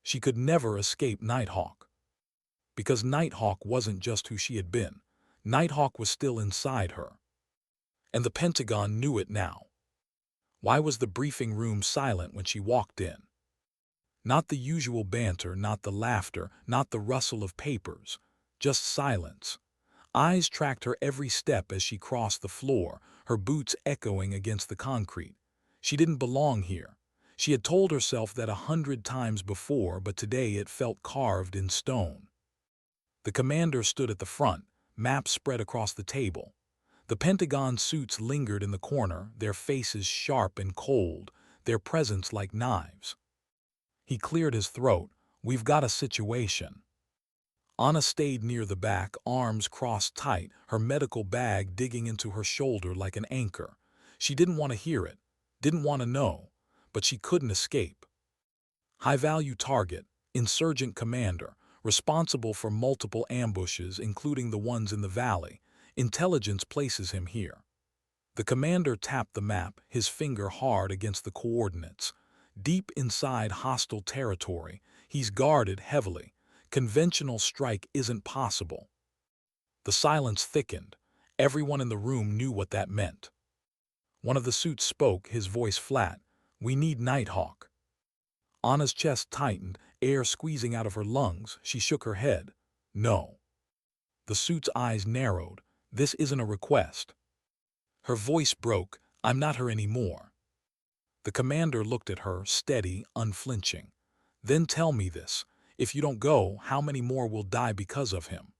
She could never escape Nighthawk. Because Nighthawk wasn't just who she had been. Nighthawk was still inside her. And the Pentagon knew it now. Why was the briefing room silent when she walked in? Not the usual banter, not the laughter, not the rustle of papers, just silence. Eyes tracked her every step as she crossed the floor, her boots echoing against the concrete. She didn't belong here. She had told herself that 100 times before, but today it felt carved in stone. The commander stood at the front, maps spread across the table. The Pentagon suits lingered in the corner, their faces sharp and cold, their presence like knives. He cleared his throat. "We've got a situation." Anna stayed near the back, arms crossed tight, her medical bag digging into her shoulder like an anchor. She didn't want to hear it, didn't want to know, but she couldn't escape. High-value target, insurgent commander, responsible for multiple ambushes, including the ones in the valley. Intelligence places him here. The commander tapped the map, his finger hard against the coordinates. Deep inside hostile territory, he's guarded heavily. Conventional strike isn't possible. The silence thickened. Everyone in the room knew what that meant. One of the suits spoke, his voice flat. "We need Nighthawk." Anna's chest tightened, air squeezing out of her lungs. She shook her head. "No." The suit's eyes narrowed. "This isn't a request." Her voice broke. "I'm not her anymore." The commander looked at her, steady, unflinching. "Then tell me this. If you don't go, how many more will die because of him?"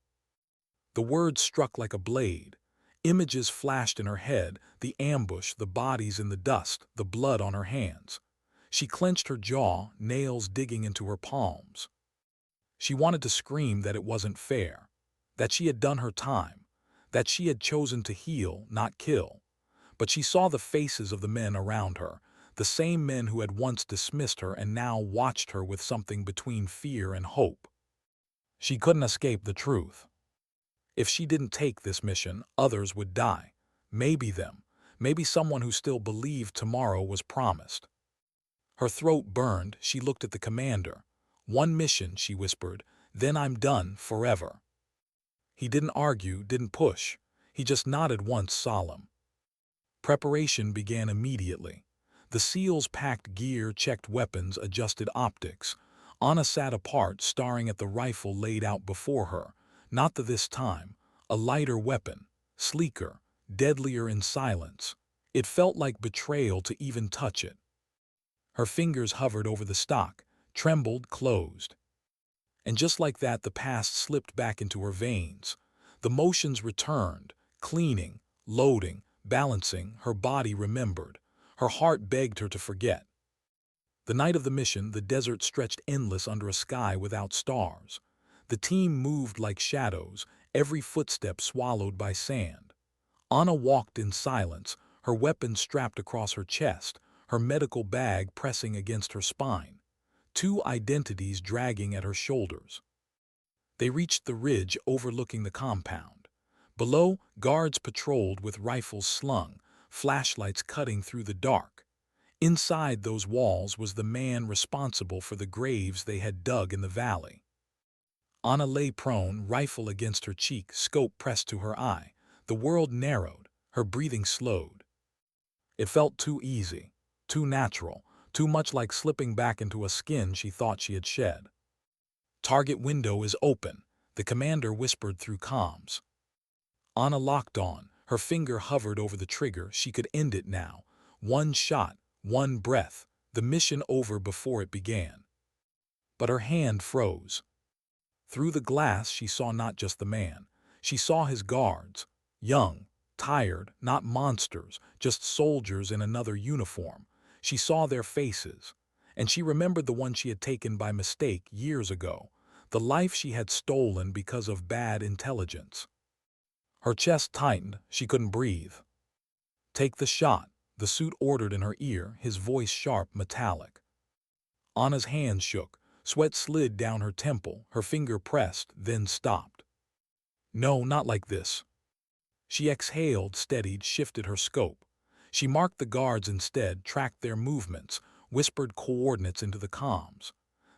The words struck like a blade. Images flashed in her head, the ambush, the bodies in the dust, the blood on her hands. She clenched her jaw, nails digging into her palms. She wanted to scream that it wasn't fair, that she had done her time, that she had chosen to heal, not kill. But she saw the faces of the men around her, the same men who had once dismissed her and now watched her with something between fear and hope. She couldn't escape the truth. If she didn't take this mission, others would die. Maybe them. Maybe someone who still believed tomorrow was promised. Her throat burned. She looked at the commander. "One mission," she whispered, "then I'm done forever." He didn't argue, didn't push. He just nodded once, solemn. Preparation began immediately. The SEALs packed gear, checked weapons, adjusted optics. Anna sat apart, staring at the rifle laid out before her. Not this time. A lighter weapon. Sleeker. Deadlier in silence. It felt like betrayal to even touch it. Her fingers hovered over the stock, trembled, closed. And just like that, the past slipped back into her veins. The motions returned, cleaning, loading, balancing. Her body remembered. Her heart begged her to forget. The night of the mission, the desert stretched endless under a sky without stars. The team moved like shadows, every footstep swallowed by sand. Anna walked in silence, her weapon strapped across her chest, her medical bag pressing against her spine. Two identities dragging at her shoulders. They reached the ridge overlooking the compound. Below, guards patrolled with rifles slung, flashlights cutting through the dark. Inside those walls was the man responsible for the graves they had dug in the valley. Anna lay prone, rifle against her cheek, scope pressed to her eye. The world narrowed, her breathing slowed. It felt too easy, too natural, too much like slipping back into a skin she thought she had shed. "Target window is open," the commander whispered through comms. Anna locked on, her finger hovered over the trigger. She could end it now. One shot, one breath, the mission over before it began. But her hand froze. Through the glass she saw not just the man. She saw his guards, young, tired, not monsters, just soldiers in another uniform. She saw their faces, and she remembered the one she had taken by mistake years ago, the life she had stolen because of bad intelligence. Her chest tightened, she couldn't breathe. "Take the shot," the suit ordered in her ear, his voice sharp, metallic. Anna's hand shook. Sweat slid down her temple, her finger pressed, then stopped. "No, not like this." She exhaled, steadied, shifted her scope. She marked the guards instead, tracked their movements, whispered coordinates into the comms.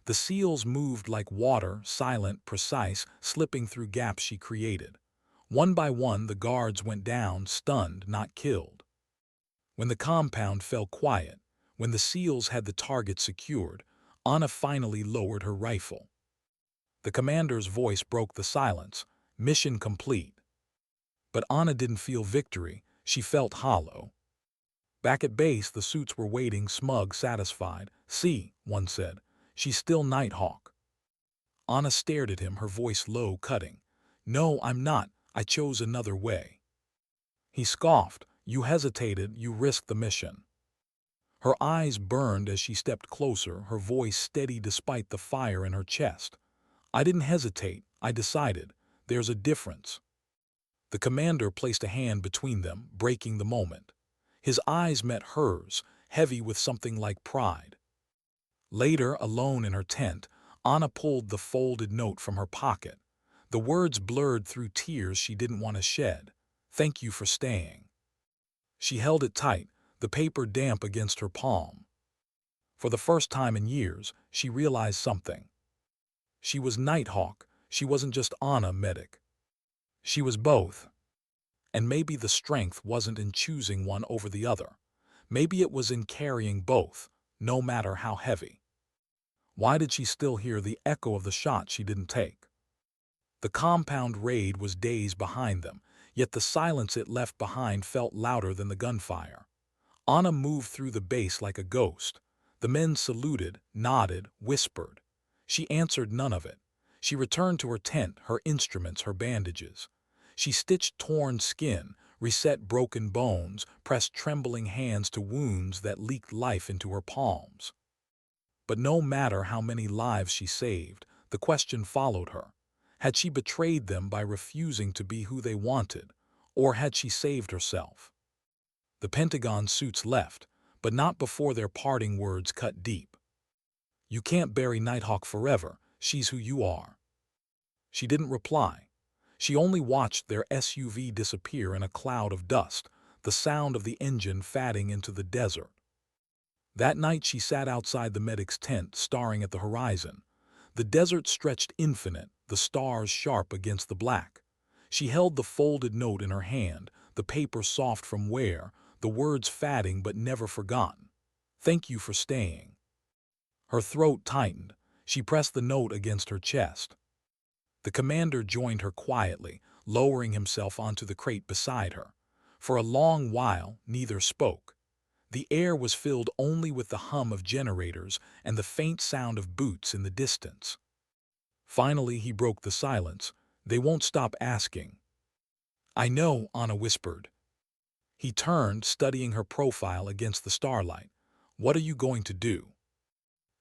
The SEALs moved like water, silent, precise, slipping through gaps she created. One by one, the guards went down, stunned, not killed. When the compound fell quiet, when the SEALs had the target secured, Anna finally lowered her rifle. The commander's voice broke the silence. "Mission complete." But Anna didn't feel victory. She felt hollow. Back at base, the suits were waiting, smug, satisfied. "See," one said, "she's still Nighthawk." Anna stared at him, her voice low, cutting. "No, I'm not. I chose another way." He scoffed. "You hesitated, you risked the mission." Her eyes burned as she stepped closer, her voice steady despite the fire in her chest. "I didn't hesitate, I decided. There's a difference." The commander placed a hand between them, breaking the moment. His eyes met hers, heavy with something like pride. Later, alone in her tent, Anna pulled the folded note from her pocket. The words blurred through tears she didn't want to shed. Thank you for staying. She held it tight, the paper damp against her palm. For the first time in years, she realized something. She was Nighthawk. She wasn't just Anna Medic. She was both. And maybe the strength wasn't in choosing one over the other. Maybe it was in carrying both, no matter how heavy. Why did she still hear the echo of the shot she didn't take? The compound raid was days behind them, yet the silence it left behind felt louder than the gunfire. Anna moved through the base like a ghost. The men saluted, nodded, whispered. She answered none of it. She returned to her tent, her instruments, her bandages. She stitched torn skin, reset broken bones, pressed trembling hands to wounds that leaked life into her palms. But no matter how many lives she saved, the question followed her. Had she betrayed them by refusing to be who they wanted, or had she saved herself? The Pentagon suits left, but not before their parting words cut deep. You can't bury Nighthawk forever, she's who you are. She didn't reply. She only watched their SUV disappear in a cloud of dust, the sound of the engine fading into the desert. That night she sat outside the medic's tent, staring at the horizon. The desert stretched infinite, the stars sharp against the black. She held the folded note in her hand, the paper soft from wear, the words fading but never forgotten. Thank you for staying. Her throat tightened. She pressed the note against her chest. The commander joined her quietly, lowering himself onto the crate beside her. For a long while, neither spoke. The air was filled only with the hum of generators and the faint sound of boots in the distance. Finally, he broke the silence. They won't stop asking. I know, Anna whispered. He turned, studying her profile against the starlight. What are you going to do?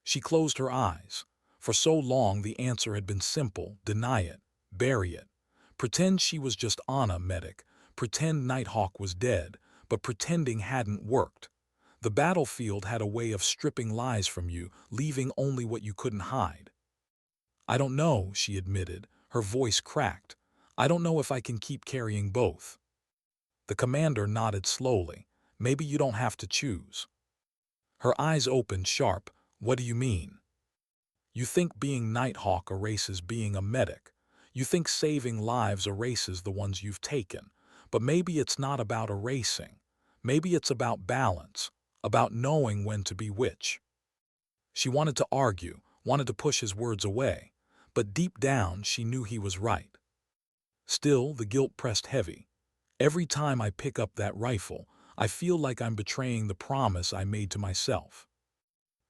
She closed her eyes. For so long the answer had been simple: deny it, bury it. Pretend she was just Anna Medic, pretend Nighthawk was dead, but pretending hadn't worked. The battlefield had a way of stripping lies from you, leaving only what you couldn't hide. I don't know, she admitted, her voice cracked. I don't know if I can keep carrying both. The commander nodded slowly. Maybe you don't have to choose. Her eyes opened sharp. What do you mean? You think being Nighthawk erases being a medic. You think saving lives erases the ones you've taken. But maybe it's not about erasing. Maybe it's about balance, about knowing when to be which. She wanted to argue, wanted to push his words away, but deep down she knew he was right. Still, the guilt pressed heavy. Every time I pick up that rifle, I feel like I'm betraying the promise I made to myself.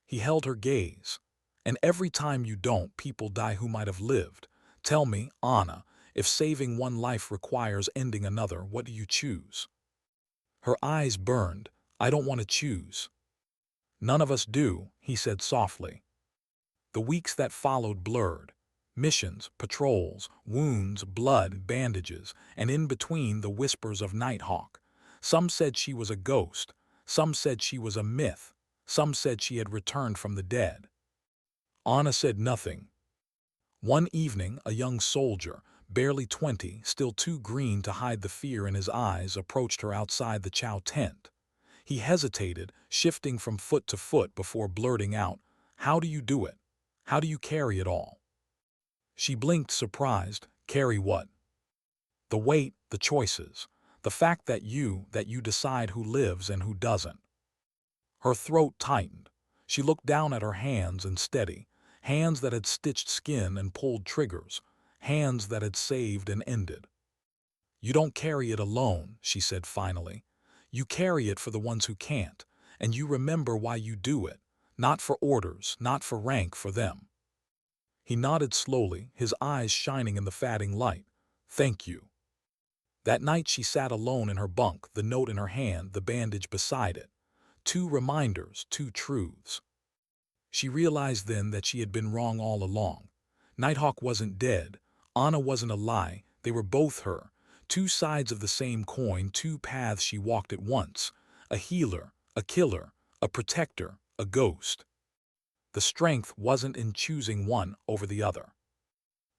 He held her gaze. And every time you don't, people die who might have lived. Tell me, Anna, if saving one life requires ending another, what do you choose? Her eyes burned. I don't want to choose. None of us do, he said softly. The weeks that followed blurred. Missions, patrols, wounds, blood, bandages, and in between the whispers of Nighthawk. Some said she was a ghost. Some said she was a myth. Some said she had returned from the dead. Anna said nothing. One evening, a young soldier, barely 20, still too green to hide the fear in his eyes, approached her outside the chow tent. He hesitated, shifting from foot to foot before blurting out, "How do you do it? How do you carry it all?" She blinked, surprised. Carry what? The weight, the choices, the fact that you decide who lives and who doesn't. Her throat tightened. She looked down at her hands and steady. Hands that had stitched skin and pulled triggers. Hands that had saved and ended. You don't carry it alone, she said finally. You carry it for the ones who can't, and you remember why you do it. Not for orders, not for rank, for them. He nodded slowly, his eyes shining in the fading light. Thank you. That night she sat alone in her bunk, the note in her hand, the bandage beside it. 2 reminders, 2 truths. She realized then that she had been wrong all along. Nighthawk wasn't dead. Anna wasn't a lie. They were both her. 2 sides of the same coin, 2 paths she walked at once. A healer, a killer, a protector, a ghost. The strength wasn't in choosing one over the other.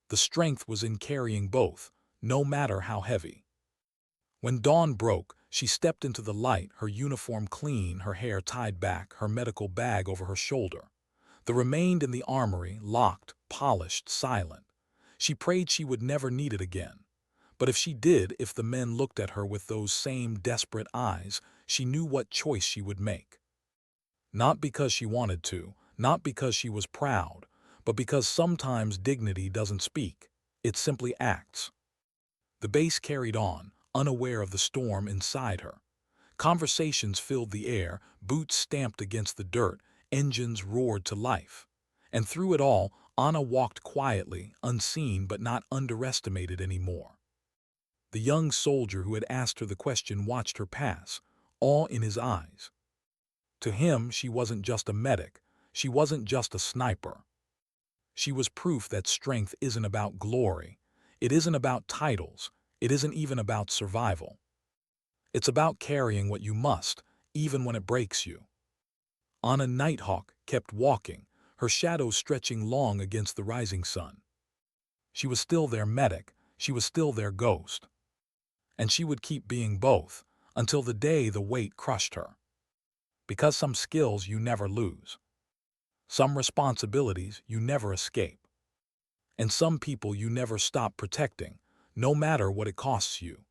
The strength was in carrying both, no matter how heavy. When dawn broke, she stepped into the light, her uniform clean, her hair tied back, her medical bag over her shoulder. The remained in the armory, locked, polished, silent. She prayed she would never need it again. But if she did, if the men looked at her with those same desperate eyes, she knew what choice she would make. Not because she wanted to, not because she was proud, but because sometimes dignity doesn't speak. It simply acts. The base carried on, unaware of the storm inside her. Conversations filled the air, boots stamped against the dirt, engines roared to life. And through it all, Anna walked quietly, unseen but not underestimated anymore. The young soldier who had asked her the question watched her pass, awe in his eyes. To him, she wasn't just a medic. She wasn't just a sniper. She was proof that strength isn't about glory. It isn't about titles. It isn't even about survival. It's about carrying what you must, even when it breaks you. Anna Nighthawk kept walking, her shadow stretching long against the rising sun. She was still their medic. She was still their ghost. And she would keep being both, until the day the weight crushed her. Because some skills you never lose. Some responsibilities you never escape. And some people you never stop protecting, no matter what it costs you.